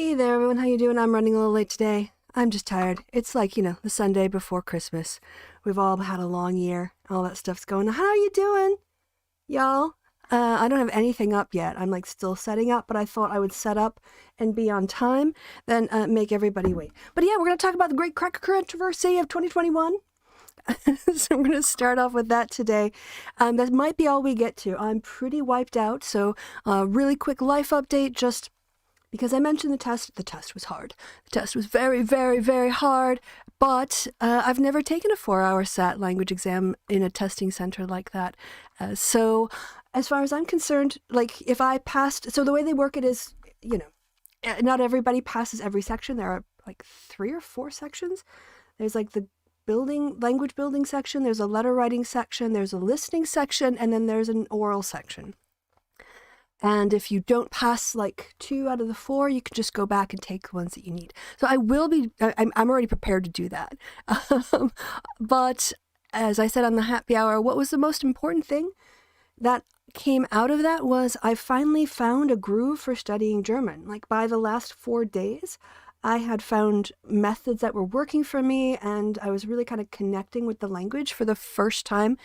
Hey there, everyone. How you doing? I'm running a little late today. I'm just tired. It's like, the Sunday before Christmas. We've all had a long year. All that stuff's going on. How are you doing, y'all? I don't have anything up yet. I'm still setting up, but I thought I would set up and be on time, then make everybody wait. But yeah, we're going to talk about the great cracker controversy of 2021. So I'm going to start off with that today. That might be all we get to. I'm pretty wiped out, so really quick life update, just because I mentioned the test was hard. The test was very, very, very hard, but I've never taken a 4-hour SAT language exam in a testing center like that. So as far as I'm concerned, if I passed, so the way they work it is, not everybody passes every section. There are 3 or 4 sections. There's the language building section, there's a letter writing section, there's a listening section, and then there's an oral section. And if you don't pass 2 out of the 4, you can just go back and take the ones that you need. So I'm already prepared to do that. But as I said on the happy hour, what was the most important thing that came out of that was I finally found a groove for studying German. By the last 4 days, I had found methods that were working for me, and I was really kind of connecting with the language for the first time.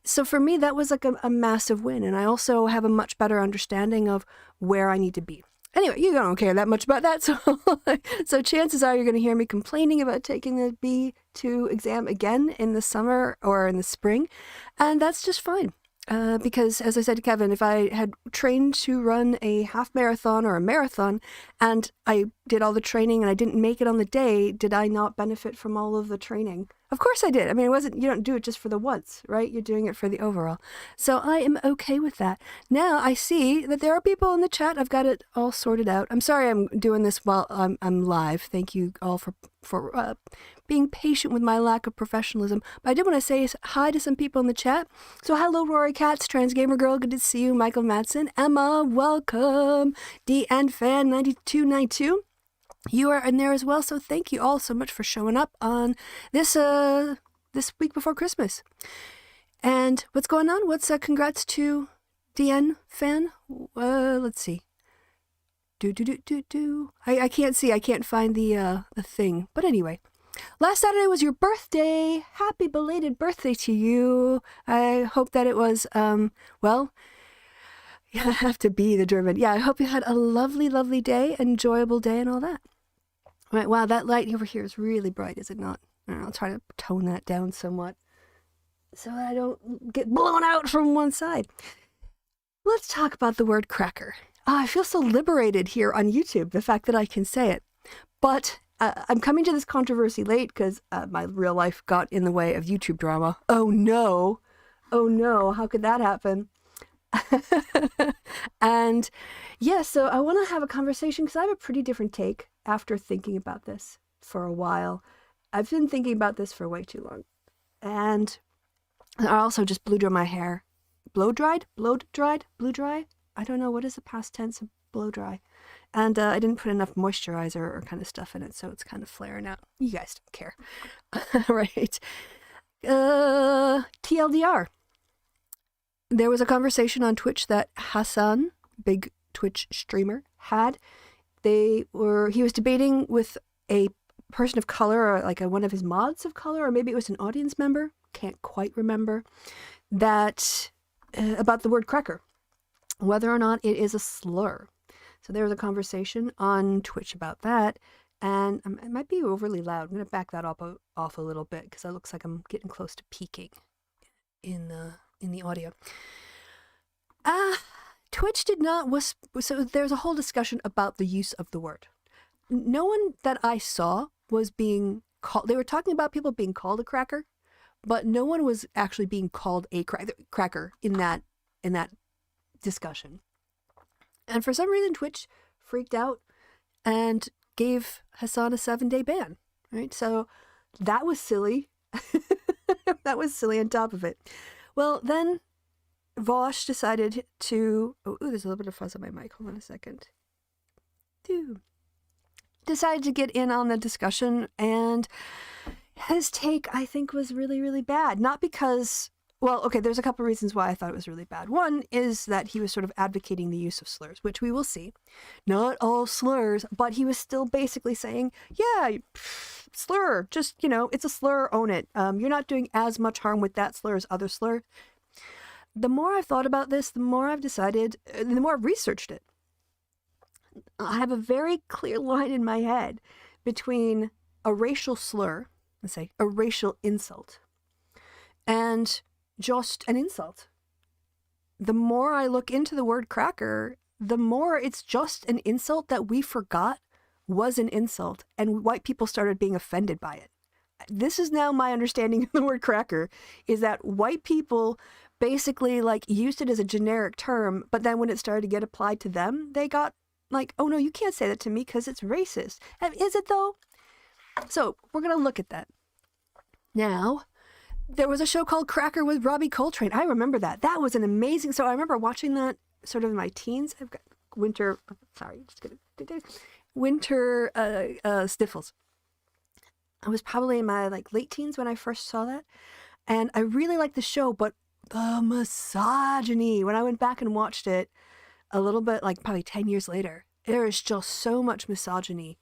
So for me, that was a massive win. And I also have a much better understanding of where I need to be. Anyway, you don't care that much about that. So chances are you're going to hear me complaining about taking the B2 exam again in the summer or in the spring. And that's just fine. Because as I said to Kevin, if I had trained to run a half marathon or a marathon and I did all the training and I didn't make it on the day, did I not benefit from all of the training? Of course I did. I mean, you don't do it just for the once, right? You're doing it for the overall. So I am okay with that. Now I see that there are people in the chat. I've got it all sorted out. I'm sorry I'm doing this while I'm live. Thank you all for being patient with my lack of professionalism. But I did want to say hi to some people in the chat. So hello, Rory Katz, Trans Gamer Girl, good to see you. Michael Madsen, Emma, welcome. DN Fan 9292. You are in there as well, so thank you all so much for showing up on this week before Christmas. And what's going on? Congrats to DN Fan? Let's see. I can't see. I can't find the thing. But anyway, last Saturday was your birthday. Happy belated birthday to you. I hope that it was, you have to be the German. Yeah, I hope you had a lovely, lovely day, enjoyable day and all that. All right, wow, that light over here is really bright, is it not? I'll try to tone that down somewhat so I don't get blown out from one side. Let's talk about the word cracker. I feel so liberated here on YouTube, the fact that I can say it. But I'm coming to this controversy late because my real life got in the way of YouTube drama. Oh no, how could that happen? And yeah, so I want to have a conversation because I have a pretty different take after thinking about this for a while. I've been thinking about this for way too long. And I also just blew dry my hair. Blow dry? I don't know, what is the past tense of blow dry? And I didn't put enough moisturizer or kind of stuff in it, so it's kind of flaring out. You guys don't care. Right. TLDR. There was a conversation on Twitch that Hassan, big Twitch streamer, had. He was debating with a person of color, or one of his mods of color, or maybe it was an audience member, can't quite remember, that about the word cracker, whether or not it is a slur. So there was a conversation on Twitch about that, and it might be overly loud. I'm going to back that off a little bit because it looks like I'm getting close to peaking in the audio. Twitch did not so there's a whole discussion about the use of the word. No one that I saw was being called. They were talking about people being called a cracker, but no one was actually being called a cracker in that discussion. And for some reason, Twitch freaked out and gave Hassan a 7-day ban. Right, so that was silly. That was silly on top of it. Well, then Vosh decided to... Oh, there's a little bit of fuzz on my mic. Hold on a second. Decided to get in on the discussion, and his take, I think, was really, really bad. Not because well, okay, there's a couple reasons why I thought it was really bad. One is that he was sort of advocating the use of slurs, which we will see. Not all slurs, but he was still basically saying, yeah, slur, just, it's a slur, own it. You're not doing as much harm with that slur as other slur. The more I've thought about this, the more I've decided, the more I've researched it. I have a very clear line in my head between a racial slur, let's say a racial insult, and just an insult. The more I look into the word cracker, the more it's just an insult that we forgot was an insult, and white people started being offended by it. This is now my understanding of the word cracker, is that white people basically used it as a generic term, but then when it started to get applied to them, they got oh no, you can't say that to me because it's racist. And is it though? So we're going to look at that. Now, there was a show called Cracker with Robbie Coltrane. I remember that. That was an amazing, so I remember watching that sort of in my teens. I've got winter sniffles. I was probably in my late teens when I first saw that. And I really liked the show, but the misogyny, when I went back and watched it a little bit, probably 10 years later, there is just so much misogyny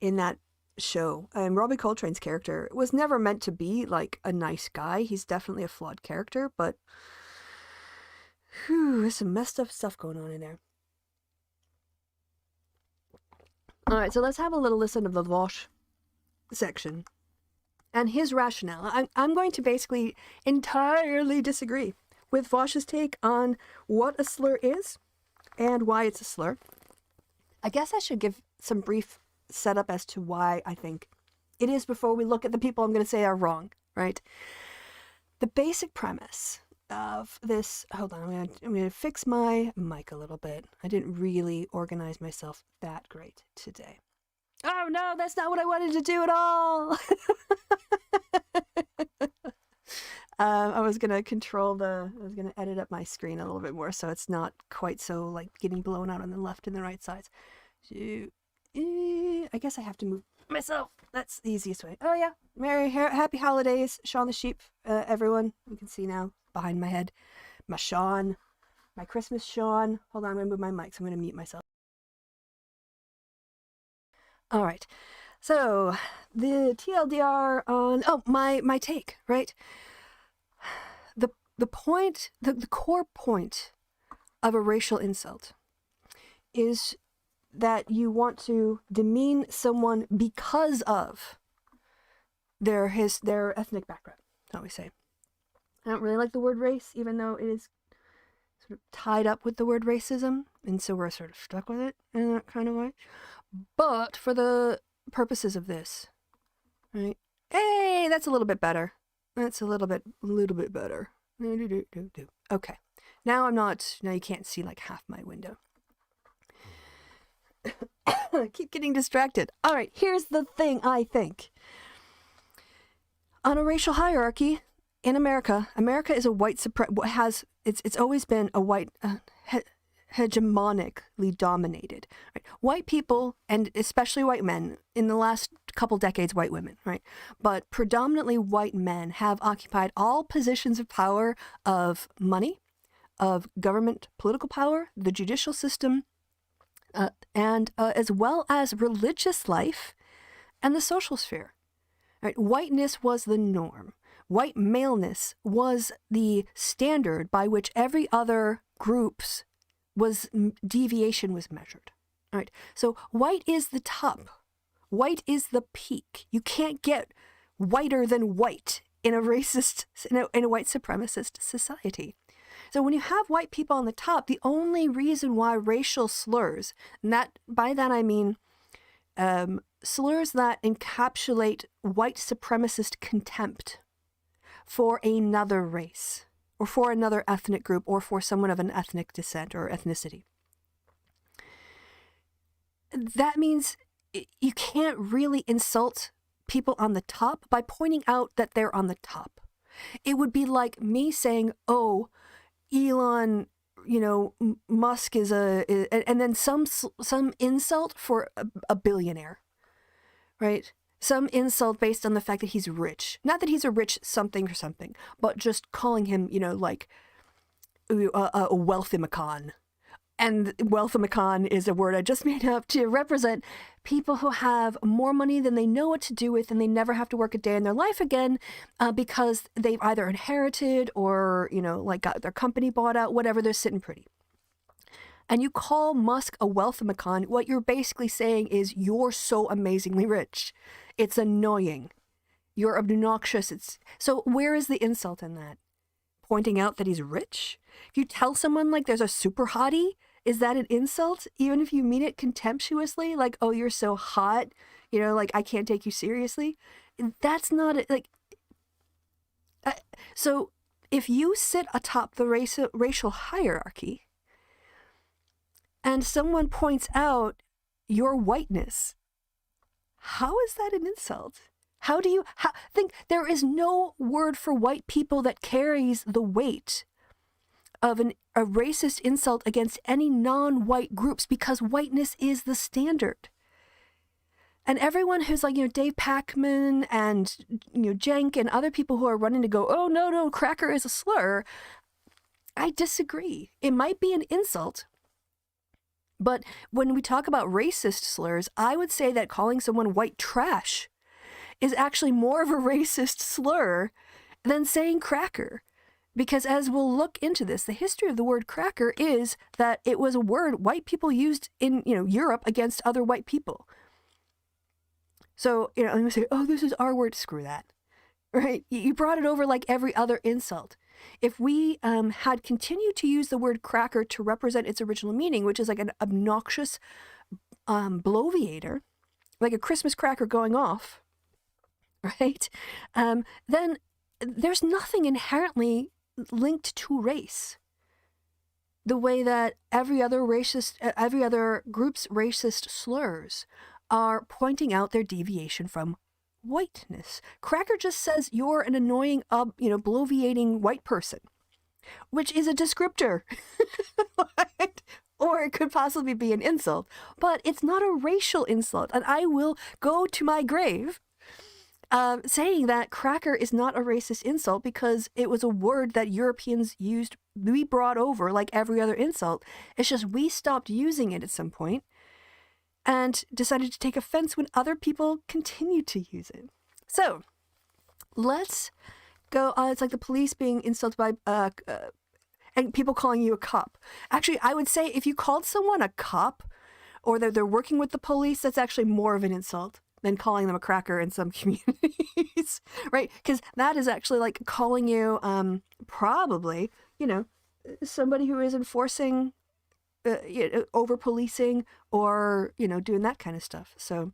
in that show. And Robbie Coltrane's character was never meant to be a nice guy. He's definitely a flawed character, but there's some messed up stuff going on in there. All right, so let's have a little listen of the Vosh section and his rationale. I'm going to basically entirely disagree with Vosh's take on what a slur is and why it's a slur. I guess I should give some brief setup as to why I think it is before we look at the people I'm going to say are wrong, right? The basic premise of this, hold on, I'm going to fix my mic a little bit. I didn't really organize myself that great today. Oh no, that's not what I wanted to do at all. I was going to edit up my screen a little bit more so it's not quite so getting blown out on the left and the right sides. So, I guess I have to move myself. That's the easiest way. Oh yeah, happy holidays, Shaun the Sheep, everyone. You can see now behind my head, my Shaun, my Christmas Shaun. Hold on, I'm going to move my mic, so I'm going to mute myself. All right, so the TLDR on, my take, right? The point, the core point of a racial insult is that you want to demean someone because of their ethnic background, how we say. I don't really like the word race, even though it is sort of tied up with the word racism, and so we're sort of stuck with it in that kind of way. But for the purposes of this, right? Hey, that's a little bit better. That's a little bit better. Okay. Now you can't see half my window. I keep getting distracted. All right, here's the thing I think. On a racial hierarchy in America is a white it's always been a white hegemonically dominated. Right? White people, and especially white men, in the last couple decades, white women, right? But predominantly white men have occupied all positions of power, of money, of government, political power, the judicial system, and as well as religious life and the social sphere. Right? Whiteness was the norm. White maleness was the standard by which every other group's deviation was measured. All right. So white is the top. White is the peak. You can't get whiter than white in a racist, in a white supremacist society. So when you have white people on the top, the only reason why racial slurs, and by that I mean slurs that encapsulate white supremacist contempt for another race, or for another ethnic group, or for someone of an ethnic descent or ethnicity. That means you can't really insult people on the top by pointing out that they're on the top. It would be like me saying, oh, Elon, Musk is and then some insult for a billionaire, right? some insult based on the fact that he's rich. Not that he's a rich something or something, but just calling him, like a wealthy macon. And wealthimacon is a word I just made up to represent people who have more money than they know what to do with, and they never have to work a day in their life again because they've either inherited or, got their company bought out, whatever, they're sitting pretty. And you call Musk a wealthimacon, what you're basically saying is you're so amazingly rich. It's annoying. You're obnoxious. So where is the insult in that? Pointing out that he's rich? If you tell someone like there's a super hottie, is that an insult? Even if you mean it contemptuously, like, oh, you're so hot, I can't take you seriously. That's not so if you sit atop the racial hierarchy and someone points out your whiteness, how is that an insult? How do you think there is no word for white people that carries the weight of a racist insult against any non-white groups, because whiteness is the standard. And everyone who's like, Dave Pacman and, Cenk and other people who are running to go, oh, no, cracker is a slur. I disagree. It might be an insult. But when we talk about racist slurs, I would say that calling someone white trash is actually more of a racist slur than saying cracker. Because as we'll look into this, the history of the word cracker is that it was a word white people used in, Europe against other white people. So, let me say, oh, this is our word. Screw that. Right? You brought it over like every other insult. If we had continued to use the word cracker to represent its original meaning, which is like an obnoxious bloviator, like a Christmas cracker going off, right? Then there's nothing inherently linked to race. The way that every other group's racist slurs are pointing out their deviation from whiteness. Cracker just says you're an annoying, bloviating white person, which is a descriptor. Right? Or it could possibly be an insult, but it's not a racial insult. And I will go to my grave saying that cracker is not a racist insult because it was a word that Europeans used, we brought over like every other insult. It's just we stopped using it at some point and decided to take offense when other people continued to use it. So let's go. It's like the police being insulted by and people calling you a cop. Actually, I would say if you called someone a cop or that they're working with the police, that's actually more of an insult than calling them a cracker in some communities, right? Because that is actually like calling you probably, somebody who is enforcing, over policing or, doing that kind of stuff. So,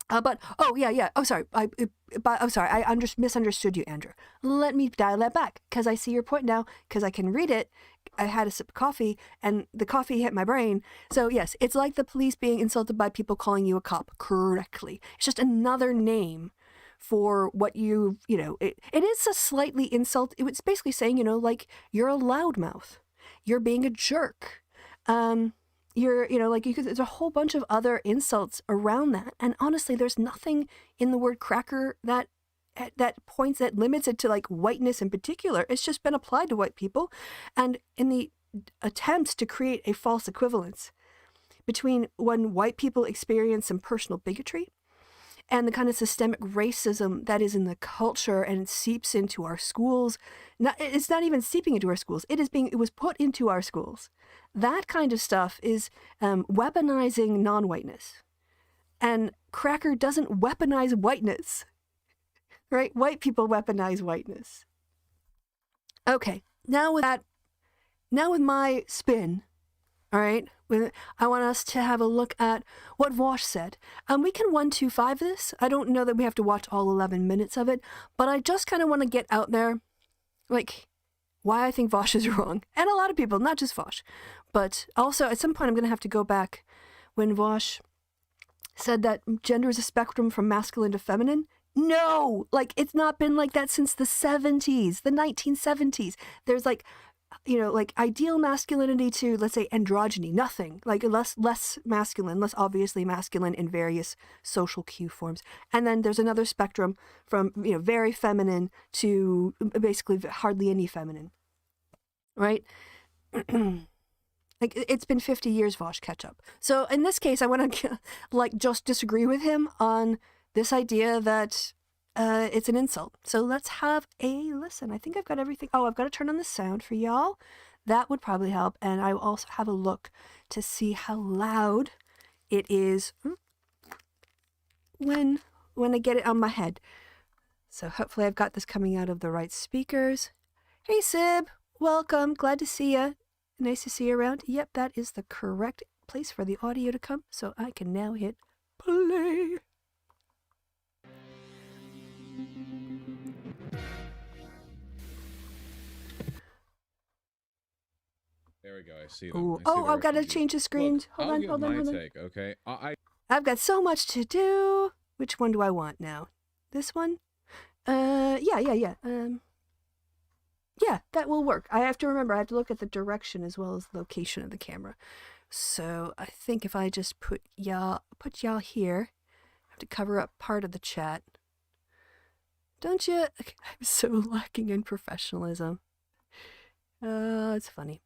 but, oh, yeah. Oh, sorry. I'm sorry. I misunderstood you, Andrew. Let me dial that back because I see your point now because I can read it. I had a sip of coffee and the coffee hit my brain. So yes, it's like the police being insulted by people calling you a cop correctly. It's just another name for what it is a slightly insult. It's basically saying, like you're a loudmouth. You're being a jerk. There's a whole bunch of other insults around that. And honestly, there's nothing in the word cracker that limits it to like whiteness in particular. It's just been applied to white people. And in the attempts to create a false equivalence between when white people experience some personal bigotry and the kind of systemic racism that is in the culture and it seeps into our schools. It's not even seeping into our schools. It was put into our schools. That kind of stuff is weaponizing non-whiteness. And cracker doesn't weaponize whiteness. Right? White people weaponize whiteness. Okay, now with my spin, all right, I want us to have a look at what Vosh said. We can 1-2-5 this. I don't know that we have to watch all 11 minutes of it, but I just kind of want to get out there, like, why I think Vosh is wrong. And a lot of people, not just Vosh, but also at some point I'm going to have to go back when Vosh said that gender is a spectrum from masculine to feminine. No, like it's not been like that since the 70s, the 1970s. There's like like ideal masculinity to, let's say, androgyny, nothing, like less masculine, less obviously masculine in various social cue forms. And then there's another spectrum from, very feminine to basically hardly any feminine, right? Like, it's been 50 years, Vosh, catch up. So in this case, I want to just disagree with him on this idea that it's an insult. So let's have a listen. I think I've got everything. Oh, I've got to turn on the sound for y'all. That would probably help. And I will also have a look to see how loud it is when I get it on my head. So hopefully I've got this coming out of the right speakers. Hey, Sib. Welcome. Glad to see you. Nice to see you around. Yep, that is the correct place for the audio to come. So I can now hit play. There we go. I see them. I've got to change the screen. Look, hold on. Take, okay. I've got so much to do. Which one do I want now? This one? Yeah. Yeah, that will work. I have to remember, I have to look at the direction as well as the location of the camera. So I think if I just put y'all here, I have to cover up part of the chat. Don't you? I'm so lacking in professionalism. It's funny.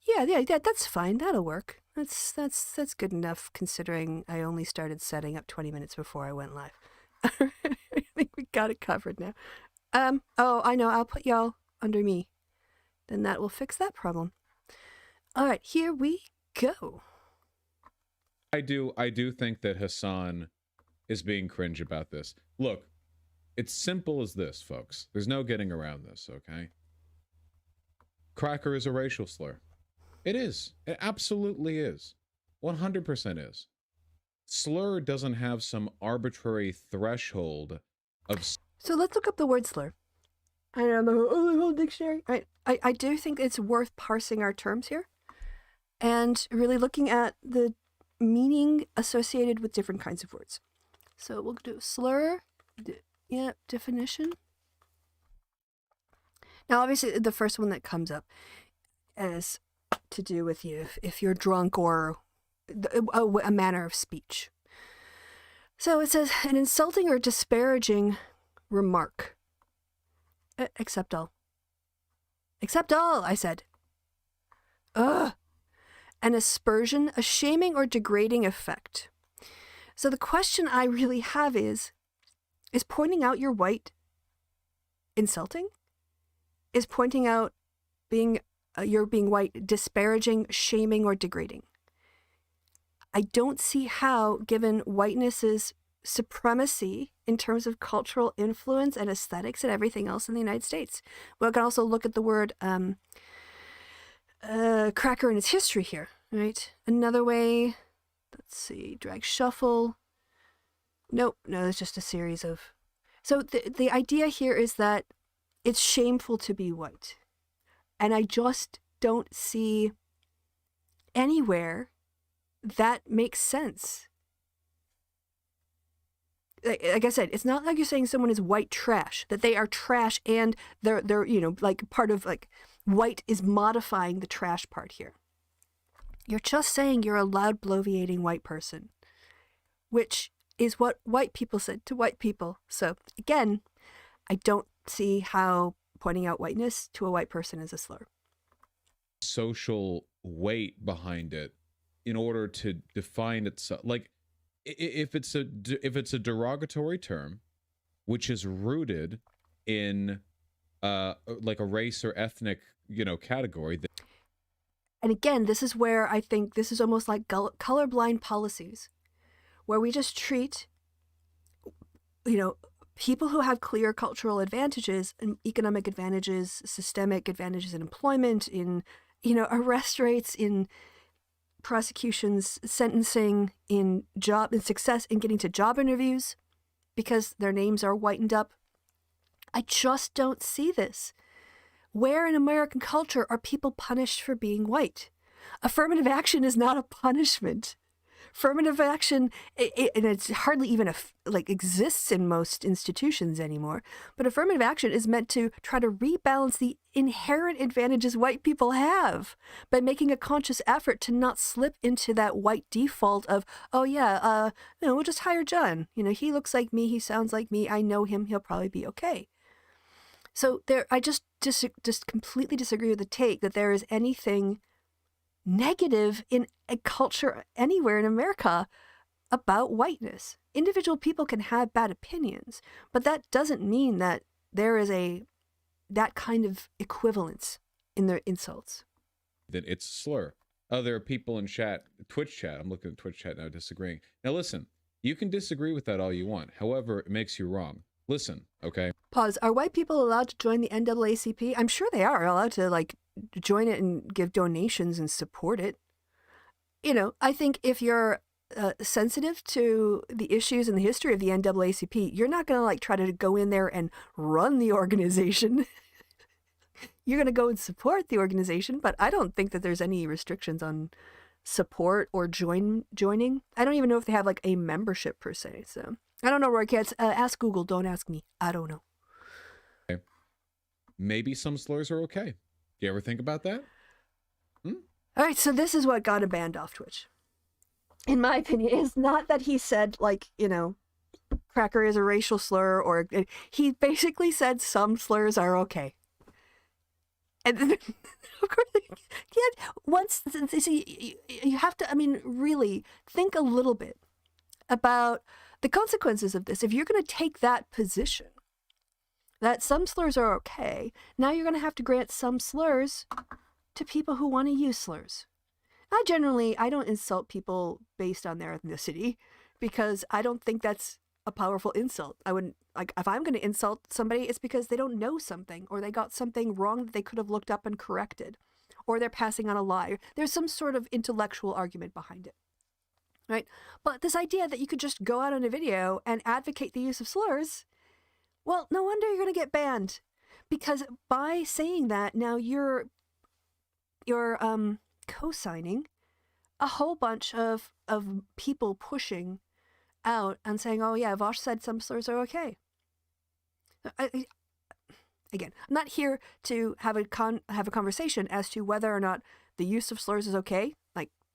Yeah, that's fine. That'll work. That's good enough considering I only started setting up 20 minutes before I went live. I think we got it covered now. Oh, I know. I'll put y'all under me. Then that will fix that problem. All right, here we go. I do think that Hassan is being cringe about this. Look, it's simple as this, folks. There's no getting around this, okay? Cracker is a racial slur. It is. It absolutely is. 100% is. Slur doesn't have some arbitrary threshold of... So let's look up the word slur. I don't know the whole dictionary. I do think it's worth parsing our terms here and really looking at the meaning associated with different kinds of words. So we'll do slur, definition. Now, obviously, the first one that comes up has to do with you if you're drunk or a manner of speech. So it says an insulting or disparaging remark. Except all, I said. Ugh. An aspersion, a shaming or degrading effect. So the question I really have is pointing out you're white insulting? Is pointing out you're being white disparaging, shaming, or degrading? I don't see how, given whiteness's supremacy in terms of cultural influence and aesthetics and everything else in the United States. We can also look at the word cracker and its history here, right? Another way, let's see, drag shuffle. No, it's just a series of... So the idea here is that it's shameful to be white. And I just don't see anywhere that makes sense. Like I said, it's not like you're saying someone is white trash, that they are trash and they're like part of like white is modifying the trash part here. You're just saying you're a loud, bloviating white person, which is what white people said to white people. So again, I don't see how pointing out whiteness to a white person is a slur. Social weight behind it in order to define itself. Like, if it's a derogatory term, which is rooted in like a race or ethnic, category. And again, this is where I think this is almost like colorblind policies, where we just treat, people who have clear cultural advantages and economic advantages, systemic advantages in employment, in, arrest rates, in prosecutions, sentencing, in success in getting to job interviews because their names are whitened up. I just don't see this. Where in American culture are people punished for being white? Affirmative action is not a punishment affirmative action, and it's hardly even like exists in most institutions anymore. But affirmative action is meant to try to rebalance the inherent advantages white people have by making a conscious effort to not slip into that white default of, oh yeah, we'll just hire John. He looks like me, he sounds like me, I know him, he'll probably be okay. So I just completely disagree with the take that there is anything negative in a culture anywhere in America about whiteness. Individual people can have bad opinions, but that doesn't mean that there is that kind of equivalence in their insults. That it's a slur. Other people in Twitch chat, I'm looking at Twitch chat now disagreeing. Now listen, you can disagree with that all you want. However, it makes you wrong. Listen, okay? Pause. Are white people allowed to join the NAACP? I'm sure they are allowed to join it and give donations and support it. I think if you're sensitive to the issues and the history of the NAACP, you're not going to try to go in there and run the organization. You're going to go and support the organization, but I don't think that there's any restrictions on support or joining. I don't even know if they have a membership per se. So I don't know, Roy Katz. Ask Google. Don't ask me. I don't know. Okay. Maybe some slurs are okay. Do you ever think about that? All right, so this is what got him banned off Twitch. In my opinion, it's not that he said, cracker is a racial slur, or he basically said some slurs are okay. And then, of course, you have to, really think a little bit about the consequences of this. If you're going to take that position, that some slurs are okay, now you're going to have to grant some slurs to people who want to use slurs. I don't insult people based on their ethnicity because I don't think that's a powerful insult. I wouldn't, if I'm going to insult somebody, it's because they don't know something or they got something wrong that they could have looked up and corrected, or they're passing on a lie. There's some sort of intellectual argument behind it, right? But this idea that you could just go out on a video and advocate the use of slurs, well, no wonder you're going to get banned, because by saying that, now you're co-signing a whole bunch of people pushing out and saying, oh yeah, Vosh said some slurs are okay. Again, I'm not here to have a conversation as to whether or not the use of slurs is okay.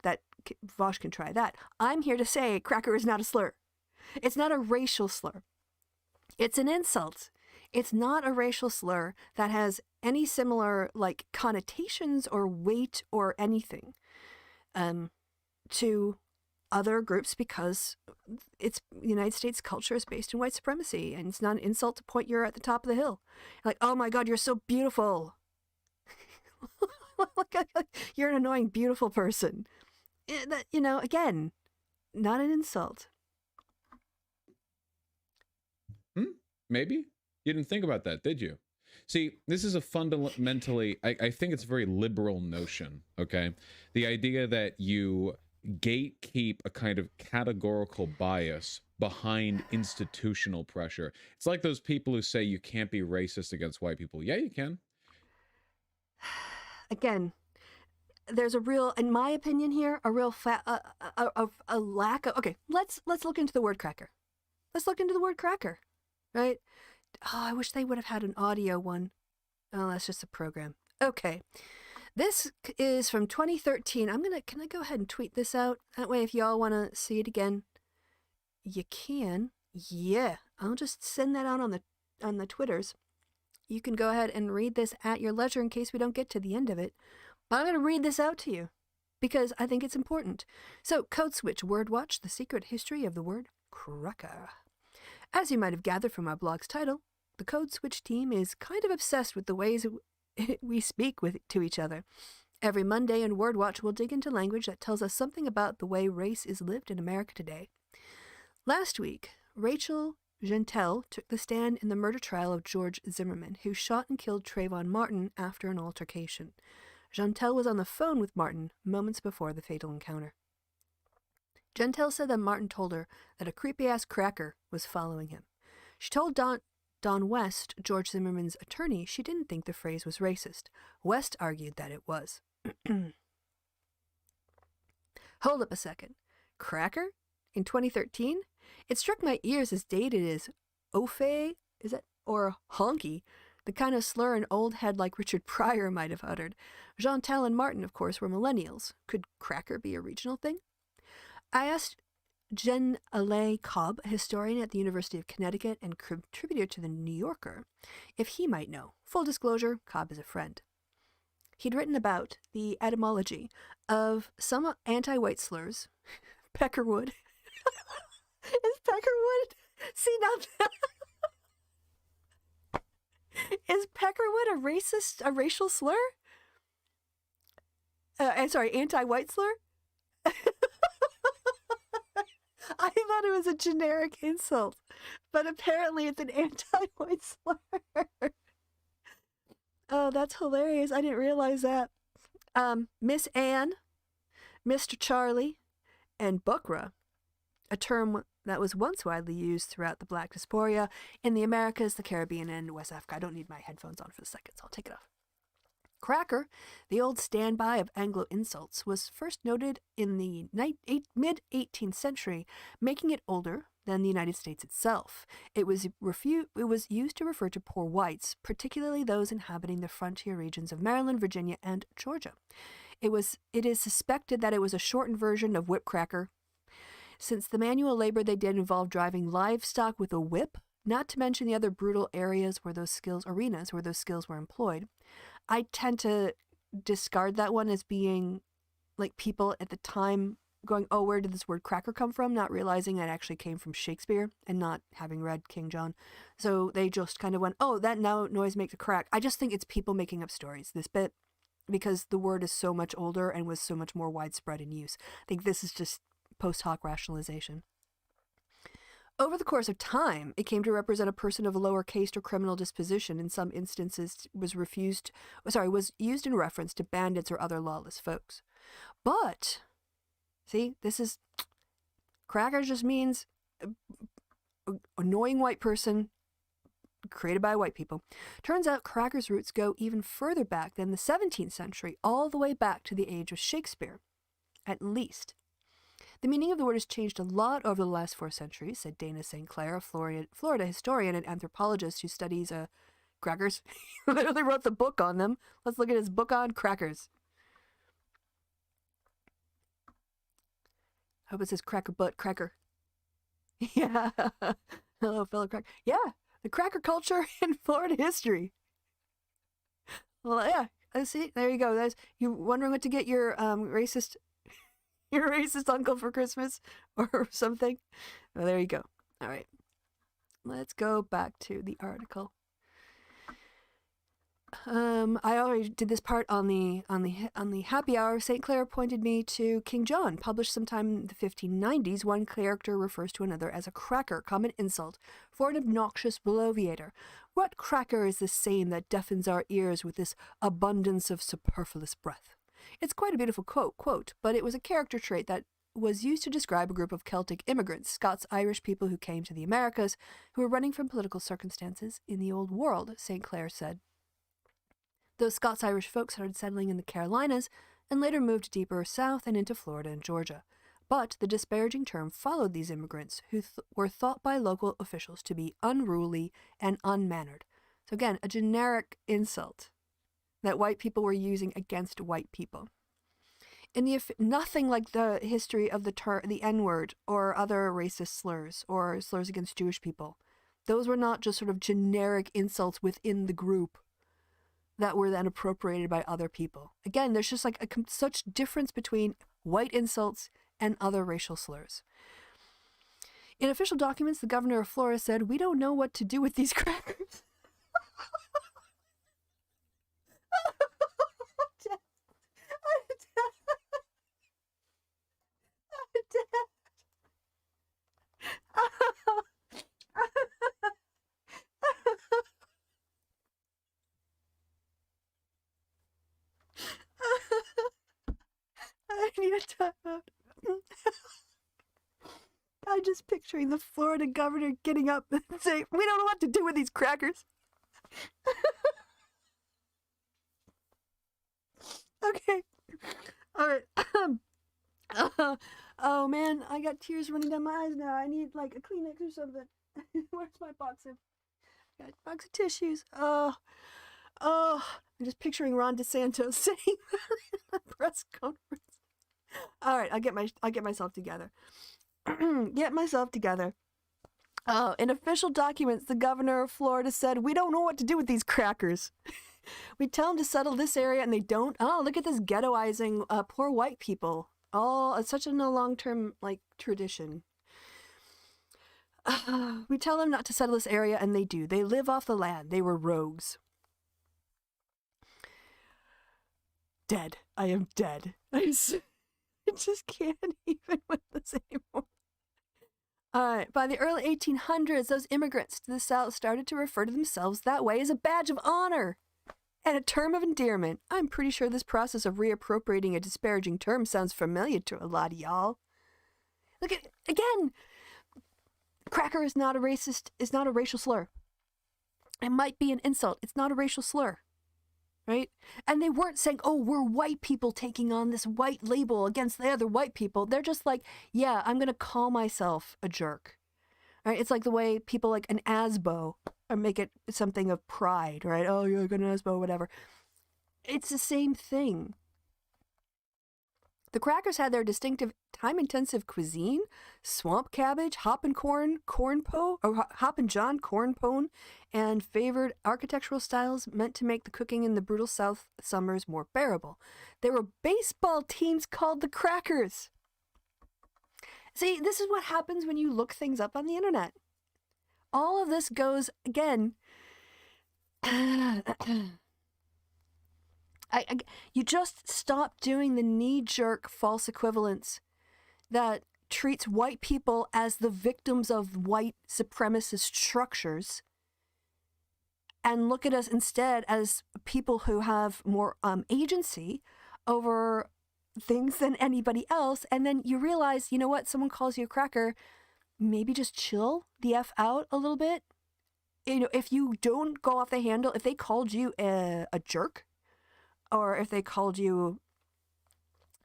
That Vosh can try that. I'm here to say cracker is not a slur. It's not a racial slur. It's an insult. It's not a racial slur that has any similar connotations or weight or anything to other groups, because it's the United States culture is based in white supremacy, and it's not an insult to point you're at the top of the hill. Oh my God, you're so beautiful. You're an annoying, beautiful person. Again, not an insult. Maybe. You didn't think about that, did you? See, this is a fundamentally, I think it's a very liberal notion, okay? The idea that you gatekeep a kind of categorical bias behind institutional pressure. It's like those people who say you can't be racist against white people. Yeah, you can. Again, there's a real, in my opinion here, a real a lack of, okay, let's look into the word cracker. Let's look into the word cracker, right? Oh, I wish they would have had an audio one. Oh, that's just a program. Okay. This is from 2013. Can I go ahead and tweet this out? That way, if y'all want to see it again, you can. Yeah. I'll just send that out on the Twitters. You can go ahead and read this at your leisure in case we don't get to the end of it. But I'm going to read this out to you because I think it's important. So, Code Switch Word Watch, the secret history of the word cracker. As you might have gathered from our blog's title, the Code Switch team is kind of obsessed with the ways we speak to each other. Every Monday in Word Watch, we'll dig into language that tells us something about the way race is lived in America today. Last week, Rachel Jeantel took the stand in the murder trial of George Zimmerman, who shot and killed Trayvon Martin after an altercation. Jeantel was on the phone with Martin moments before the fatal encounter. Jeantel said that Martin told her that a creepy-ass cracker was following him. She told Don West, George Zimmerman's attorney, she didn't think the phrase was racist. West argued that it was. Hold up a second. cracker in 2013. It struck my ears as dated as ofe, is that, or honky, the kind of slur an old head like Richard Pryor might have uttered. Jeantel and Martin, of course, were millennials. Could cracker be a regional thing? I asked Jen Alay Cobb, a historian at the University of Connecticut and contributor to the New Yorker, if he might know. Full disclosure, Cobb is a friend. He'd written about the etymology of some anti-white slurs. Peckerwood. Is Peckerwood? See, now is Peckerwood a racial slur? I'm sorry, anti-white slur? I thought it was a generic insult, but apparently it's an anti-white slur. Oh, that's hilarious. I didn't realize that. Miss Anne, Mr. Charlie, and Bukra, a term that was once widely used throughout the Black diaspora in the Americas, the Caribbean, and West Africa. I don't need my headphones on for the second, so I'll take it off. Cracker, the old standby of Anglo insults, was first noted in the mid-18th century, making it older than the United States itself. It was used to refer to poor whites, particularly those inhabiting the frontier regions of Maryland, Virginia, and Georgia. It is suspected that it was a shortened version of whip cracker, since the manual labor they did involved driving livestock with a whip, not to mention the other brutal arenas where those skills were employed. I tend to discard that one as being like people at the time going, oh, where did this word cracker come from? Not realizing it actually came from Shakespeare and not having read King John. So they just kind of went, oh, that noise makes a crack. I just think it's people making up stories, this bit, because the word is so much older and was so much more widespread in use. I think this is just post hoc rationalization. Over the course of time, it came to represent a person of a lower caste or criminal disposition. In some instances, was used in reference to bandits or other lawless folks. But, see, cracker just means annoying white person created by white people. Turns out cracker's roots go even further back than the 17th century, all the way back to the age of Shakespeare, at least. The meaning of the word has changed a lot over the last 4 centuries, said Dana St. Clair, a Florida historian and anthropologist who studies crackers. He literally wrote the book on them. Let's look at his book on crackers. I hope it says cracker butt cracker. Yeah. Hello, fellow cracker. Yeah, the cracker culture in Florida history. Well, yeah. See, there you go. You wondering what to get your racist uncle for Christmas or something? Well, there you go. All right. Let's go back to the article. I already did this part on the happy hour. St. Clair pointed me to King John, published sometime in the 1590s. One character refers to another as a cracker, common insult for an obnoxious bloviator. What cracker is this saying that deafens our ears with this abundance of superfluous breath? It's quite a beautiful quote, but it was a character trait that was used to describe a group of Celtic immigrants, Scots-Irish people who came to the Americas, who were running from political circumstances in the Old World, St. Clair said. Those Scots-Irish folks started settling in the Carolinas and later moved deeper south and into Florida and Georgia. But the disparaging term followed these immigrants, who were thought by local officials to be unruly and unmannered. So again, a generic insult that white people were using against white people. Nothing like the history of the N-word or other racist slurs or slurs against Jewish people. Those were not just sort of generic insults within the group that were then appropriated by other people. Again, there's just like such difference between white insults and other racial slurs. In official documents, the governor of Florida said, "We don't know what to do with these crackers." I need a timeout. I'm just picturing the Florida governor getting up and saying, "We don't know what to do with these crackers." Okay. All right. Oh man, I got tears running down my eyes now. I need like a Kleenex or something. Where's my got a box of tissues? Oh, I'm just picturing Ron DeSantis saying that in a press conference. All right, I'll get myself together. Get myself together. In official documents, the governor of Florida said, "We don't know what to do with these crackers. We tell them to settle this area and they don't. Oh, look at this ghettoizing poor white people. Oh, it's such a long-term like tradition. We tell them not to settle this area and they do. They live off the land. They were rogues." Dead. I am dead. I just can't even with this anymore. All right. By the early 1800s, those immigrants to the South started to refer to themselves that way as a badge of honor and a term of endearment. I'm pretty sure this process of reappropriating a disparaging term sounds familiar to a lot of y'all. Look at again. Cracker is not a racial slur. It might be an insult. It's not a racial slur. Right? And they weren't saying, "Oh, we're white people taking on this white label against the other white people." They're just like, "Yeah, I'm going to call myself a jerk." Right? It's like the way people like an ASBO or make it something of pride, right? "Oh, you're like an ASBO," whatever. It's the same thing. The crackers had their distinctive time-intensive cuisine, swamp cabbage, hop and john corn pone, and favored architectural styles meant to make the cooking in the brutal South summers more bearable. There were baseball teams called the Crackers. See, this is what happens when you look things up on the internet. All of this goes, again, you just stop doing the knee-jerk false equivalence that treats white people as the victims of white supremacist structures and look at us instead as people who have more agency over things than anybody else. And then you realize, you know what, someone calls you a cracker, maybe just chill the F out a little bit. You know, if you don't go off the handle, if they called you a jerk, or if they called you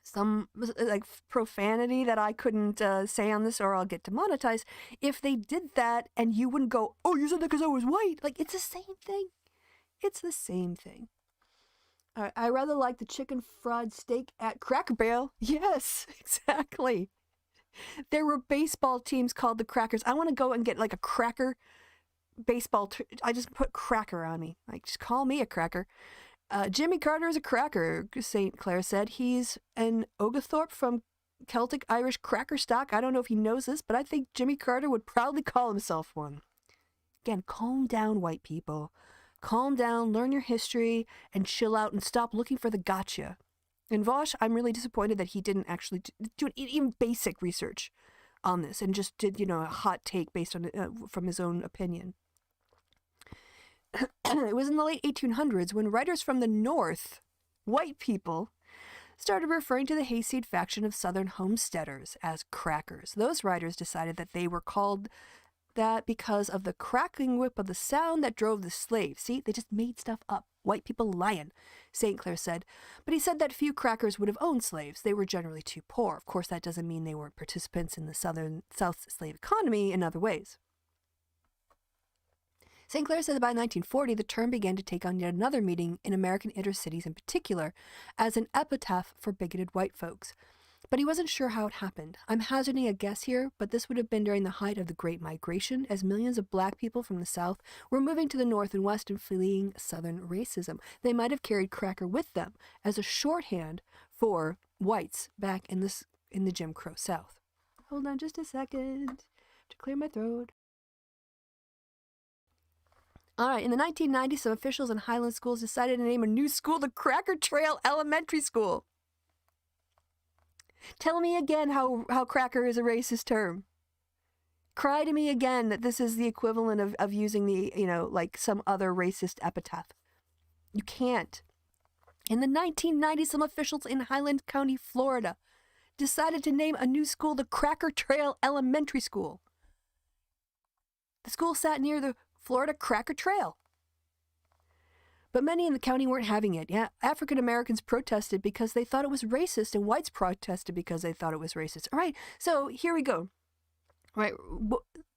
some like profanity that I couldn't say on this or I'll get demonetized, if they did that and you wouldn't go, "Oh, you said that because I was white," like it's the same thing. It's the same thing. All right, I rather like the chicken fried steak at Cracker Barrel. Yes, exactly. There were baseball teams called the Crackers. I want to go and get like a cracker baseball. I just put cracker on me. Like, just call me a cracker. Jimmy Carter is a cracker, St. Clair said. He's an Oglethorpe from Celtic Irish cracker stock. I don't know if he knows this, but I think Jimmy Carter would proudly call himself one. Again, calm down, white people. Calm down, learn your history, and chill out and stop looking for the gotcha. And Vosh, I'm really disappointed that he didn't actually do even basic research on this and just did, a hot take based on from his own opinion. It was in the late 1800s when writers from the North, white people, started referring to the hayseed faction of Southern homesteaders as crackers. Those writers decided that they were called that because of the crackling whip of the sound that drove the slaves. See, they just made stuff up. White people lying, St. Clair said. But he said that few crackers would have owned slaves. They were generally too poor. Of course, that doesn't mean they weren't participants in the South slave economy in other ways. St. Clair said that by 1940, the term began to take on yet another meaning in American inner cities in particular, as an epitaph for bigoted white folks. But he wasn't sure how it happened. I'm hazarding a guess here, but this would have been during the height of the Great Migration, as millions of black people from the South were moving to the North and West and fleeing Southern racism. They might have carried cracker with them as a shorthand for whites back in the Jim Crow South. Hold on just a second to clear my throat. All right, in the 1990s, some officials in Highland schools decided to name a new school the Cracker Trail Elementary School. Tell me again how cracker is a racist term. Cry to me again that this is the equivalent of using the, like some other racist epitaph. You can't. In the 1990s, some officials in Highland County, Florida, decided to name a new school the Cracker Trail Elementary School. The school sat near the Florida Cracker Trail. But many in the county weren't having it. Yeah, African Americans protested because they thought it was racist, and whites protested because they thought it was racist. All right, so here we go. All right,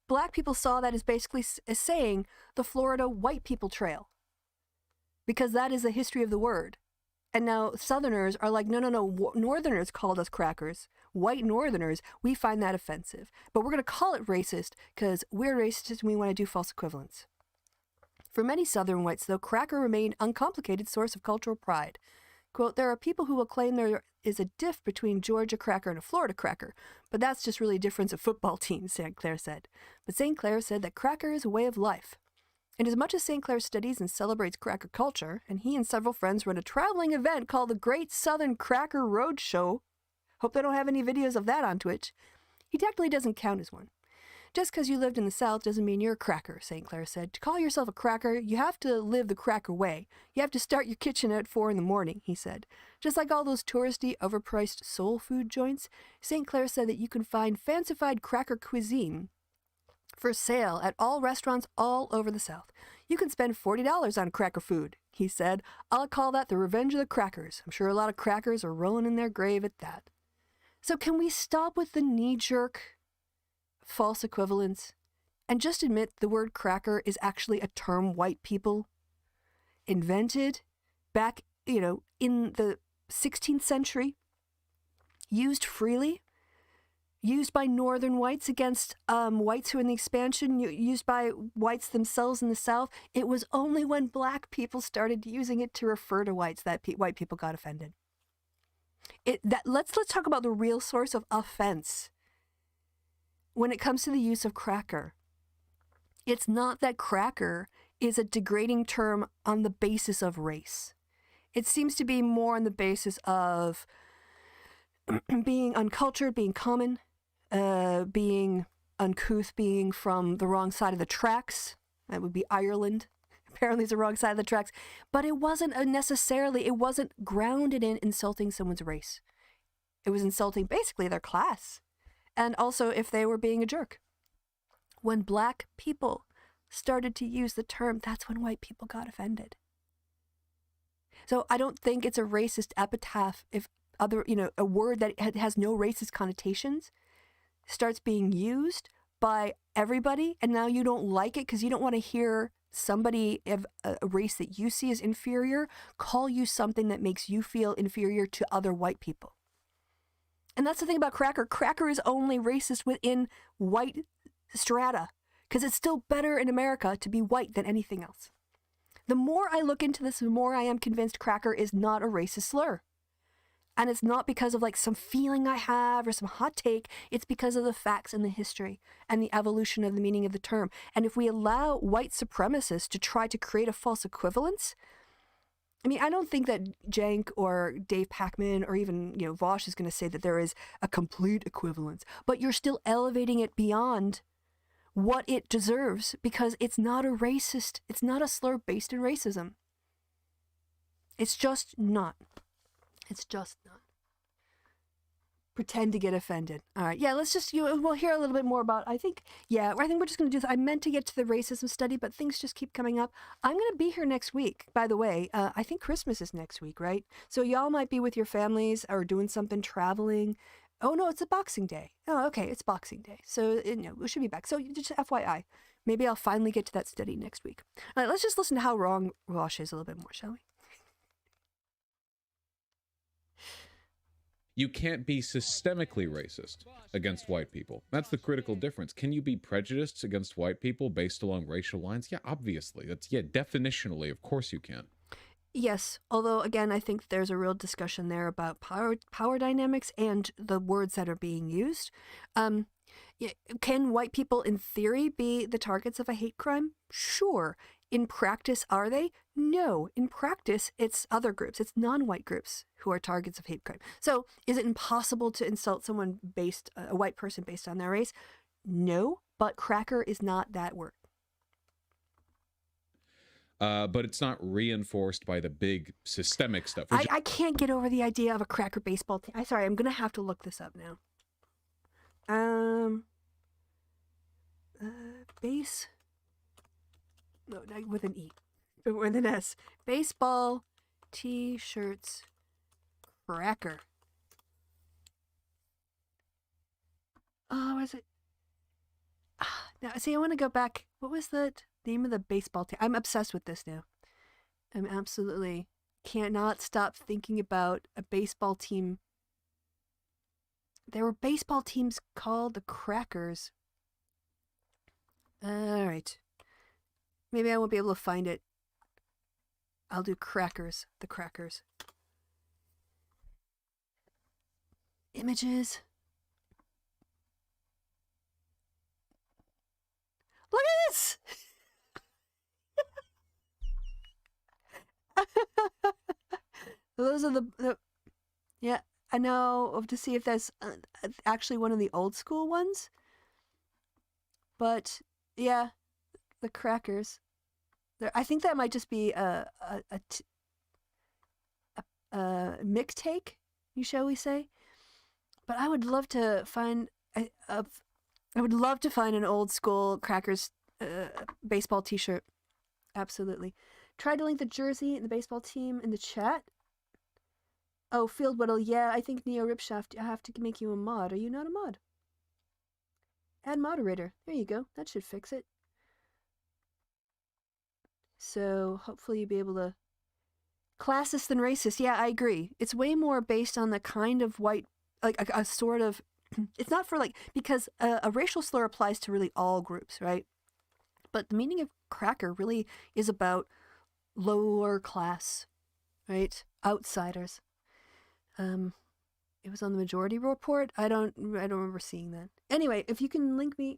black people saw that as basically as saying the Florida white people trail, because that is the history of the word. And now Southerners are like, no, Northerners called us crackers. White Northerners, we find that offensive. But we're going to call it racist because we're racist and we want to do false equivalence. For many Southern whites, though, cracker remained an uncomplicated source of cultural pride. Quote, there are people who will claim there is a diff between Georgia cracker and a Florida cracker, but that's just really a difference of football teams, St. Clair said. But St. Clair said that cracker is a way of life. And as much as St. Clair studies and celebrates cracker culture, and he and several friends run a traveling event called the Great Southern Cracker Road Show, hope they don't have any videos of that on Twitch, he technically doesn't count as one. Just because you lived in the South doesn't mean you're a cracker, St. Clair said. To call yourself a cracker, you have to live the cracker way. You have to start your kitchen at 4 a.m, he said. Just like all those touristy, overpriced soul food joints, St. Clair said that you can find fancified cracker cuisine for sale at all restaurants all over the South. You can spend $40 on cracker food, he said. I'll call that the revenge of the crackers. I'm sure a lot of crackers are rolling in their grave at that. So can we stop with the knee-jerk false equivalence and just admit the word cracker is actually a term white people invented back, in the 16th century, used freely, used by northern whites against whites who were in the expansion, used by whites themselves in the South. It was only when black people started using it to refer to whites that white people got offended. Let's talk about the real source of offense. When it comes to the use of cracker, it's not that cracker is a degrading term on the basis of race. It seems to be more on the basis of being uncultured, being common, being uncouth, being from the wrong side of the tracks. That would be Ireland. Apparently it's the wrong side of the tracks. But it wasn't it wasn't grounded in insulting someone's race. It was insulting basically their class. And also if they were being a jerk. When black people started to use the term, that's when white people got offended. So I don't think it's a racist epitaph if a word that has no racist connotations starts being used by everybody, and now you don't like it because you don't want to hear somebody of a race that you see as inferior call you something that makes you feel inferior to other white people. And that's the thing about cracker. Cracker is only racist within white strata because it's still better in America to be white than anything else. The more I look into this, the more I am convinced cracker is not a racist slur. And it's not because of like some feeling I have or some hot take. It's because of the facts and the history and the evolution of the meaning of the term. And if we allow white supremacists to try to create a false equivalence, I mean, I don't think that Jank or Dave Pacman or even, Vosh is going to say that there is a complete equivalence, but you're still elevating it beyond what it deserves because it's not a slur based in racism. It's just not. It's just not. Pretend to get offended. All right. Yeah, let's just, we'll hear a little bit more about, I think we're just going to do this. I meant to get to the racism study, but things just keep coming up. I'm going to be here next week, by the way. I think Christmas is next week, right? So y'all might be with your families or doing something, traveling. Oh, no, it's a Boxing Day. Oh, okay, it's Boxing Day. So, we should be back. So just FYI, maybe I'll finally get to that study next week. All right, let's just listen to how wrong Rosh is a little bit more, shall we? You can't be systemically racist against white people. That's the critical difference. Can you be prejudiced against white people based along racial lines? Yeah, obviously. Definitionally, of course you can. Yes, although, again, I think there's a real discussion there about power dynamics and the words that are being used. Can white people, in theory, be the targets of a hate crime? Sure. In practice, are they? No. In practice, it's other groups. It's non-white groups who are targets of hate crime. So is it impossible to insult someone a white person based on their race? No, but cracker is not that word. But it's not reinforced by the big systemic stuff. I can't get over the idea of a cracker baseball team. I'm going to have to look this up now. Base... No, with an E. with an S. Baseball T-shirts cracker. Oh, is it? Now, see, I want to go back. What was the name of the baseball team? I'm obsessed with this now. I'm absolutely cannot stop thinking about a baseball team. There were baseball teams called the Crackers. All right. Maybe I won't be able to find it. I'll do Crackers. The Crackers. Images. Look at this! Those are the yeah, I know to see if that's actually one of the old school ones. But yeah, the Crackers. I think that might just be a mixtape, shall we say? But I would love to find I would love to find an old school Crackers baseball T-shirt. Absolutely. Try to link the jersey and the baseball team in the chat. Oh, Field Whittle, yeah, I think Neo Ripshaft, I have to make you a mod. Are you not a mod? Add moderator. There you go. That should fix it. So hopefully you'll be able to... Classist than racist. Yeah, I agree. It's way more based on the kind of white, like a sort of... It's not for like... Because a racial slur applies to really all groups, right? But the meaning of cracker really is about lower class, right? Outsiders. It was on the majority report. I don't remember seeing that. Anyway, if you can link me,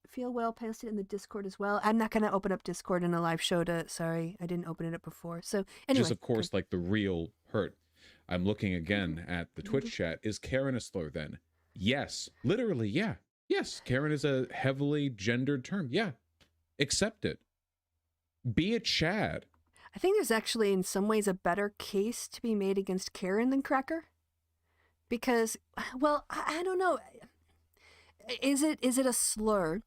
feel well, post it in the Discord as well. I'm not going to open up Discord in a live show sorry, I didn't open it up before. So anyway. Which is, of course, like the real hurt. I'm looking again at the Twitch chat. Is Karen a slur then? Yes. Literally, yeah. Yes, Karen is a heavily gendered term. Yeah. Accept it. Be a Chad. I think there's actually, in some ways, a better case to be made against Karen than Cracker. Because, well, I don't know. Is it a slur?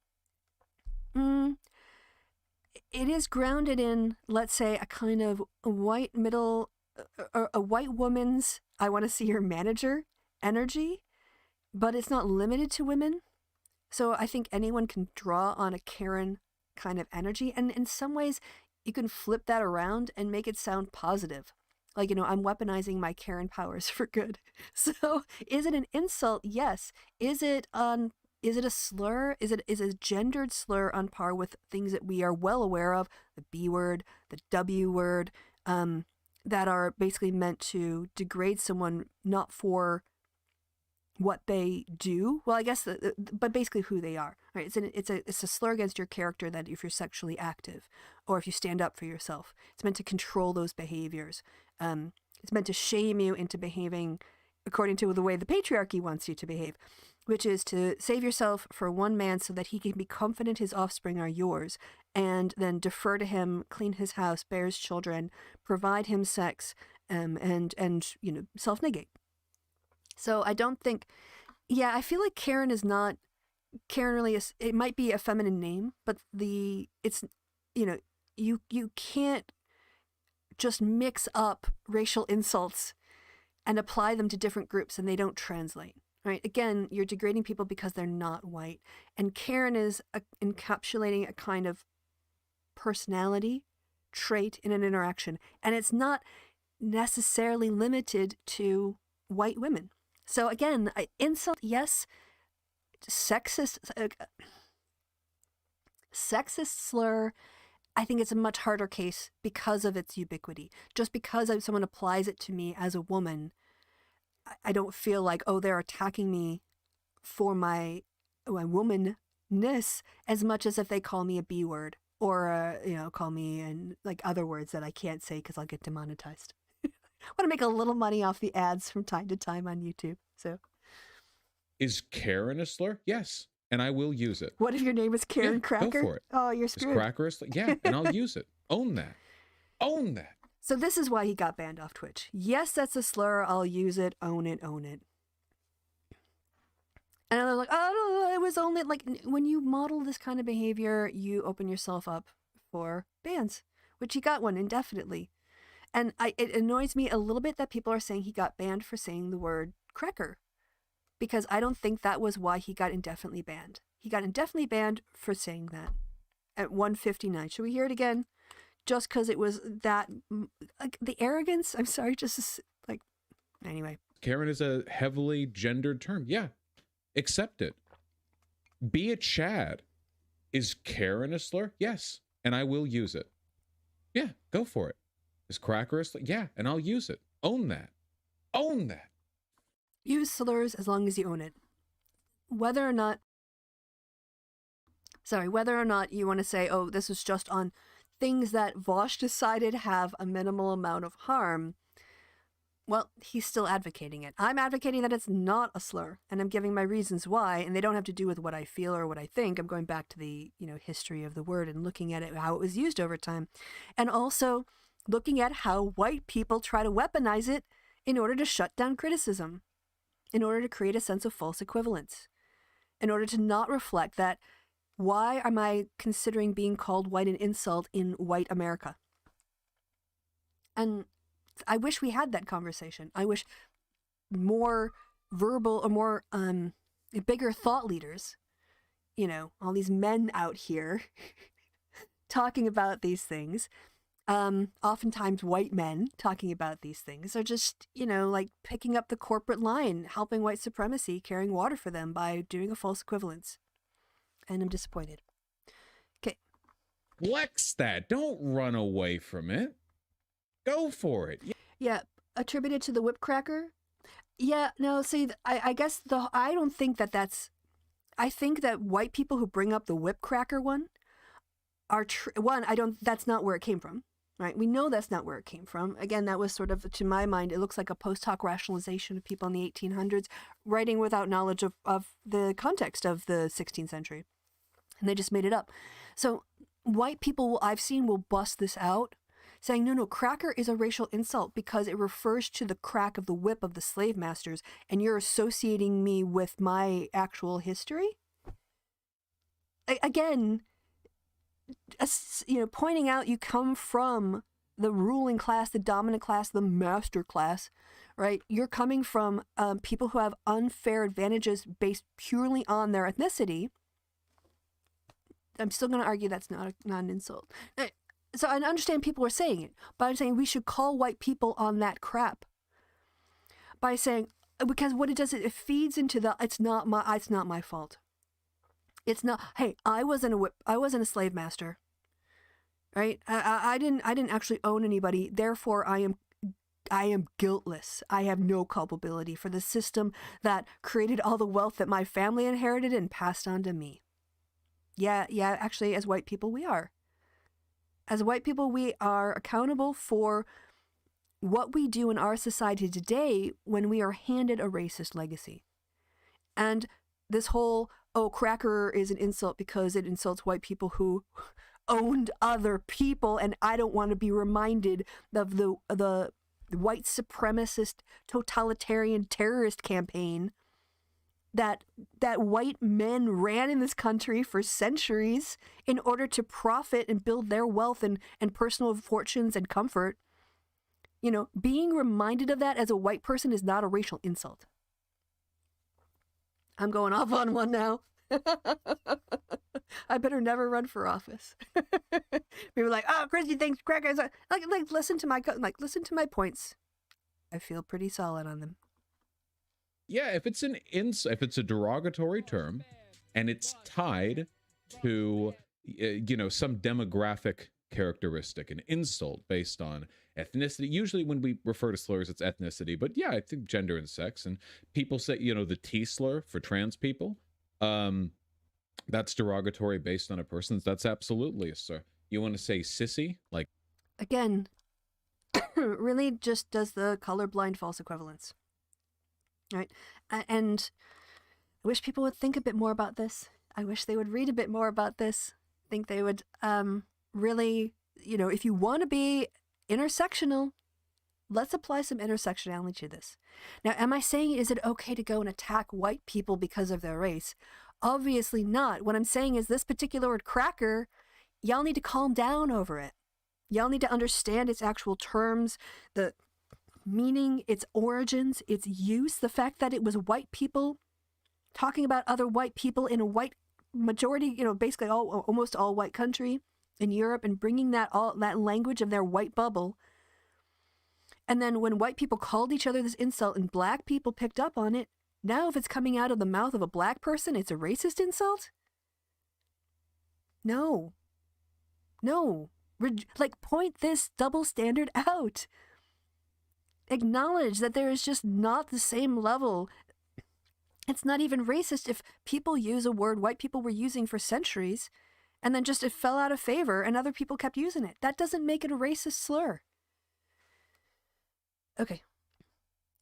It is grounded in, let's say, a kind of white middle, or a white woman's, I want to see your manager energy, but it's not limited to women. So I think anyone can draw on a Karen kind of energy. And in some ways, you can flip that around and make it sound positive. Like, I'm weaponizing my Karen powers for good. So is it an insult? Yes. Is it a slur? Is a gendered slur on par with things that we are well aware of? The B word, the W word, that are basically meant to degrade someone not for what they do. Well, I guess, but basically who they are. Right? It's a slur against your character that if you're sexually active or if you stand up for yourself, it's meant to control those behaviors. It's meant to shame you into behaving according to the way the patriarchy wants you to behave, which is to save yourself for one man so that he can be confident his offspring are yours, and then defer to him, clean his house, bear his children, provide him sex, and self-negate. So I don't think, I feel like Karen is not, Karen really is, it might be a feminine name, but it's, you can't just mix up racial insults and apply them to different groups and they don't translate, right? Again, you're degrading people because they're not white. And Karen is encapsulating a kind of personality trait in an interaction. And it's not necessarily limited to white women. So again, insult, yes. Sexist slur, I think it's a much harder case because of its ubiquity. Just because someone applies it to me as a woman, I don't feel like, they're attacking me for my womanness as much as if they call me a B word or, call me and like other words that I can't say because I'll get demonetized. I want to make a little money off the ads from time to time on YouTube. So, is Karen a slur? Yes, and I will use it. What if your name is Karen Cracker? Go for it. Oh, you're screwed. Is Cracker a slur? Yeah, and I'll use it. Own that. Own that. So this is why he got banned off Twitch. Yes, that's a slur. I'll use it. Own it. Own it. And they're like, it was only like when you model this kind of behavior, you open yourself up for bans, which he got one indefinitely. And it annoys me a little bit that people are saying he got banned for saying the word cracker, because I don't think that was why he got indefinitely banned. He got indefinitely banned for saying that at 159. Should we hear it again? Just because it was that, like, the arrogance. I'm sorry, just like, anyway. Karen is a heavily gendered term. Yeah, accept it. Be a Chad. Is Karen a slur? Yes, and I will use it. Yeah, go for it. Is cracker a slur? Yeah, and I'll use it. Own that. Own that. Use slurs as long as you own it. Whether or not you want to say, oh, this is just on things that Vosh decided have a minimal amount of harm, well, he's still advocating it. I'm advocating that it's not a slur, and I'm giving my reasons why, and they don't have to do with what I feel or what I think. I'm going back to the, history of the word and looking at it, how it was used over time, and also looking at how white people try to weaponize it in order to shut down criticism, in order to create a sense of false equivalence, in order to not reflect that, why am I considering being called white an insult in white America? And I wish we had that conversation. I wish more verbal or more bigger thought leaders, all these men out here talking about these things, oftentimes white men talking about these things, are just, like picking up the corporate line, helping white supremacy, carrying water for them by doing a false equivalence. And I'm disappointed. Okay. Flex that. Don't run away from it. Go for it. Yeah, attributed to the whip cracker. Yeah, no, see, I guess I don't think that's, I think that white people who bring up the whip cracker one are, that's not where it came from, right? We know that's not where it came from. Again, that was sort of, to my mind, it looks like a post hoc rationalization of people in the 1800s, writing without knowledge of the context of the 16th century. And they just made it up. So white people I've seen will bust this out, saying, no, cracker is a racial insult because it refers to the crack of the whip of the slave masters, and you're associating me with my actual history? Again, pointing out you come from the ruling class, the dominant class, the master class, right? You're coming from people who have unfair advantages based purely on their ethnicity. I'm still going to argue that's not an insult. So I understand people are saying it, but I'm saying we should call white people on that crap by saying, because what it does is it feeds into the it's not my fault. It's not, hey, I wasn't a slave master, right? I didn't actually own anybody. Therefore, I am guiltless. I have no culpability for the system that created all the wealth that my family inherited and passed on to me. Yeah, actually, as white people, we are. As white people, we are accountable for what we do in our society today when we are handed a racist legacy. And this whole, cracker is an insult because it insults white people who owned other people, and I don't want to be reminded of the white supremacist totalitarian terrorist campaign that white men ran in this country for centuries in order to profit and build their wealth and personal fortunes and comfort. Being reminded of that as a white person is not a racial insult. I'm going off on one now. I better never run for office. People are like, oh, Kristi thinks crackers are like listen to my points. I feel pretty solid on them. Yeah, if it's a derogatory term and it's tied to some demographic characteristic, an insult based on ethnicity. Usually when we refer to slurs, it's ethnicity, but yeah, I think gender and sex. And people say, the T slur for trans people, that's derogatory based on a person. That's absolutely a slur. You want to say sissy? Like, again, really just does the colorblind false equivalence. Right. And I wish people would think a bit more about this. I wish they would read a bit more about this. I think they would really, if you want to be intersectional, let's apply some intersectionality to this. Now, am I saying, is it okay to go and attack white people because of their race? Obviously not. What I'm saying is this particular word cracker y'all need to calm down over it. Y'all need to understand its actual terms, the meaning, its origins, its use, the fact that it was white people talking about other white people in a white majority, basically almost all white country in Europe, and bringing that language of their white bubble. And then when white people called each other this insult and black people picked up on it, now if it's coming out of the mouth of a black person, it's a racist insult? No. Point this double standard out. Acknowledge that there is just not the same level. It's not even racist if people use a word white people were using for centuries, and then just it fell out of favor and other people kept using it. That doesn't make it a racist slur. Okay.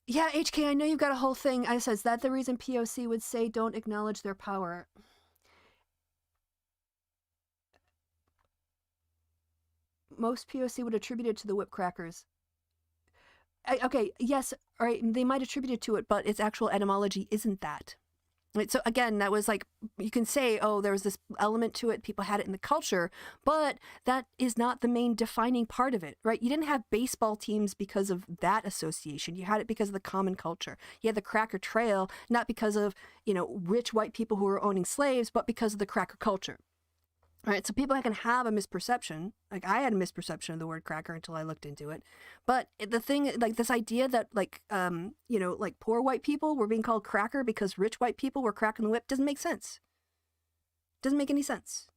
Yeah, HK, I know you've got a whole thing. I says that the reason POC would say don't acknowledge their power. Most POC would attribute it to the whip crackers. Okay, yes, all right, they might attribute it to it, but its actual etymology isn't that. Right, so again, that was like, you can say, oh, there was this element to it, people had it in the culture, but that is not the main defining part of it, right? You didn't have baseball teams because of that association. You had it because of the common culture. You had the Cracker Trail, not because of, rich white people who were owning slaves, but because of the cracker culture. All right, so people can have a misperception. Like I had a misperception of the word cracker until I looked into it. But the thing, like this idea that like poor white people were being called cracker because rich white people were cracking the whip doesn't make sense. Doesn't make any sense.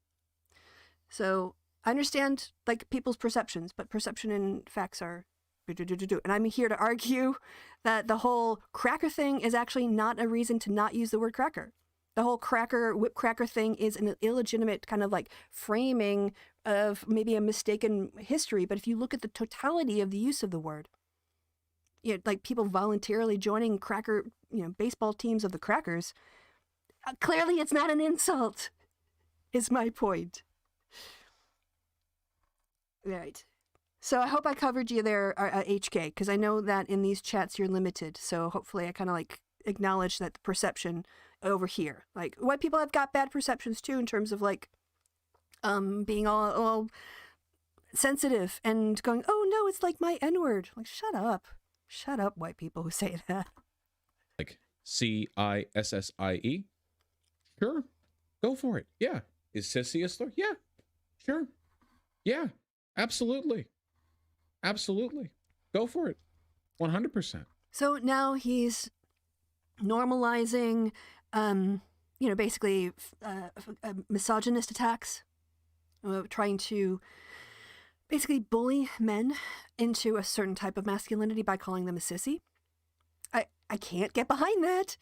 So I understand like people's perceptions, but perception and facts are and I'm here to argue that the whole cracker thing is actually not a reason to not use the word cracker. The whole whip cracker thing is an illegitimate kind of like framing of maybe a mistaken history. But if you look at the totality of the use of the word, like people voluntarily joining cracker, baseball teams of the crackers, clearly it's not an insult, is my point. Right. So I hope I covered you there, HK, because I know that in these chats you're limited. So hopefully I kind of like acknowledge that the perception over here, like white people have got bad perceptions too in terms of like being all sensitive and going, oh no, it's like my N-word. Like shut up white people who say that. Like CISSIE, sure, go for it. Yeah. Is sissy a slur? Yeah, sure, yeah, absolutely go for it, 100%. So now he's normalizing basically misogynist attacks, trying to basically bully men into a certain type of masculinity by calling them a sissy. I can't get behind that,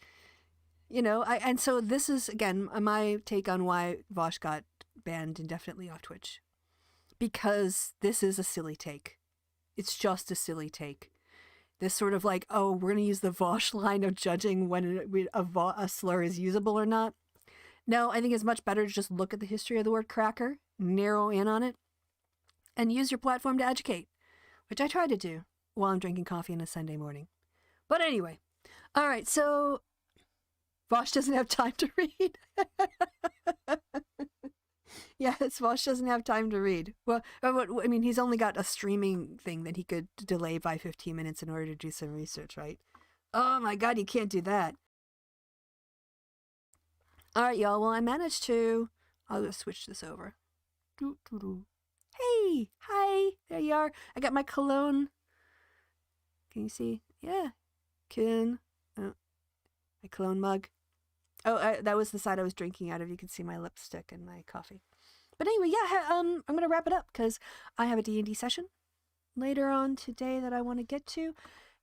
and so this is, again, my take on why Vosh got banned indefinitely off Twitch. Because this is a silly take. It's just a silly take. This sort of like, oh, we're going to use the Vosh line of judging when a slur is usable or not. No, I think it's much better to just look at the history of the word cracker, narrow in on it, and use your platform to educate, which I try to do while I'm drinking coffee on a Sunday morning. But anyway, all right, so Vosh doesn't have time to read. Yes, Vosh doesn't have time to read. Well, I mean, he's only got a streaming thing that he could delay by 15 minutes in order to do some research, right? Oh my God, you can't do that. All right, y'all. Well, I managed to... I'll just switch this over. Hey, hi, there you are. I got my cologne. Can you see? Yeah, my cologne mug. Oh, that was the side I was drinking out of. You can see my lipstick and my coffee. But anyway, yeah, I'm going to wrap it up because I have a D&D session later on today that I want to get to.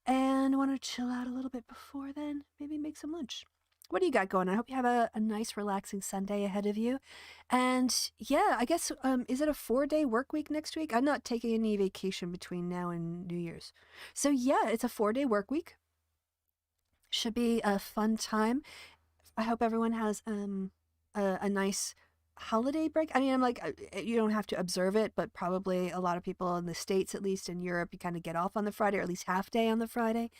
And I want to chill out a little bit before then. Maybe make some lunch. What do you got going on? I hope you have a nice, relaxing Sunday ahead of you. And yeah, I guess, is it a 4-day work week next week? I'm not taking any vacation between now and New Year's. So yeah, it's a 4-day work week. Should be a fun time. I hope everyone has a nice holiday break. I mean, I'm like, you don't have to observe it, but probably a lot of people in the States, at least in Europe, you kind of get off on the Friday, or at least half day on the Friday.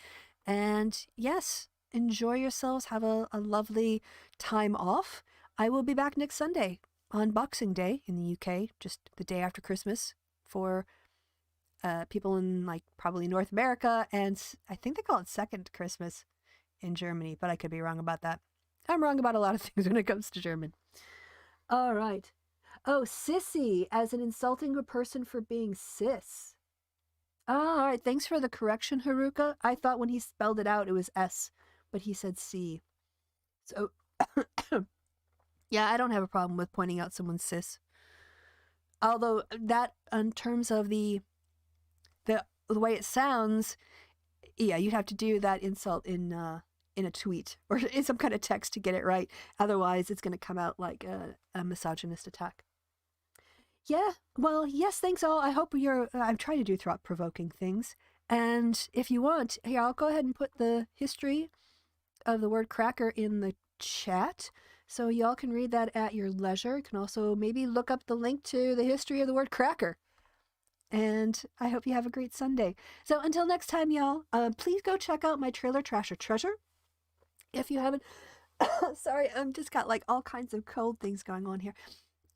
And yes, enjoy yourselves. Have a lovely time off. I will be back next Sunday on Boxing Day in the UK, just the day after Christmas for people in like probably North America, and I think they call it second Christmas in Germany, but I could be wrong about that. I'm wrong about a lot of things when it comes to German. All right. Oh, sissy, as in insulting a person for being cis. Oh, all right. Thanks for the correction, Haruka. I thought when he spelled it out, it was S, but he said C. So, yeah, I don't have a problem with pointing out someone's cis. Although that, in terms of the way it sounds, yeah, you'd have to do that insult in a tweet or in some kind of text to get it right. Otherwise, it's going to come out like a misogynist attack. Yeah, well, yes, thanks all. I hope I'm trying to do thought-provoking things. And if you want, here, I'll go ahead and put the history of the word cracker in the chat so y'all can read that at your leisure. You can also maybe look up the link to the history of the word cracker. And I hope you have a great Sunday. So until next time, y'all, please go check out my trailer Trash or Treasure. If you haven't, sorry, I've just got like all kinds of cold things going on here.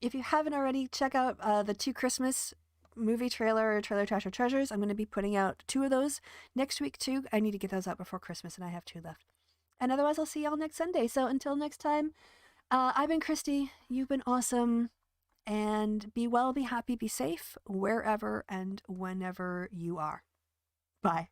If you haven't already, check out the 2 Christmas movie trailer Trash or Treasures. I'm going to be putting out 2 of those next week too. I need to get those out before Christmas, and I have 2 left. And otherwise, I'll see y'all next Sunday. So until next time, I've been Kristi. You've been awesome. And be well, be happy, be safe, wherever and whenever you are. Bye.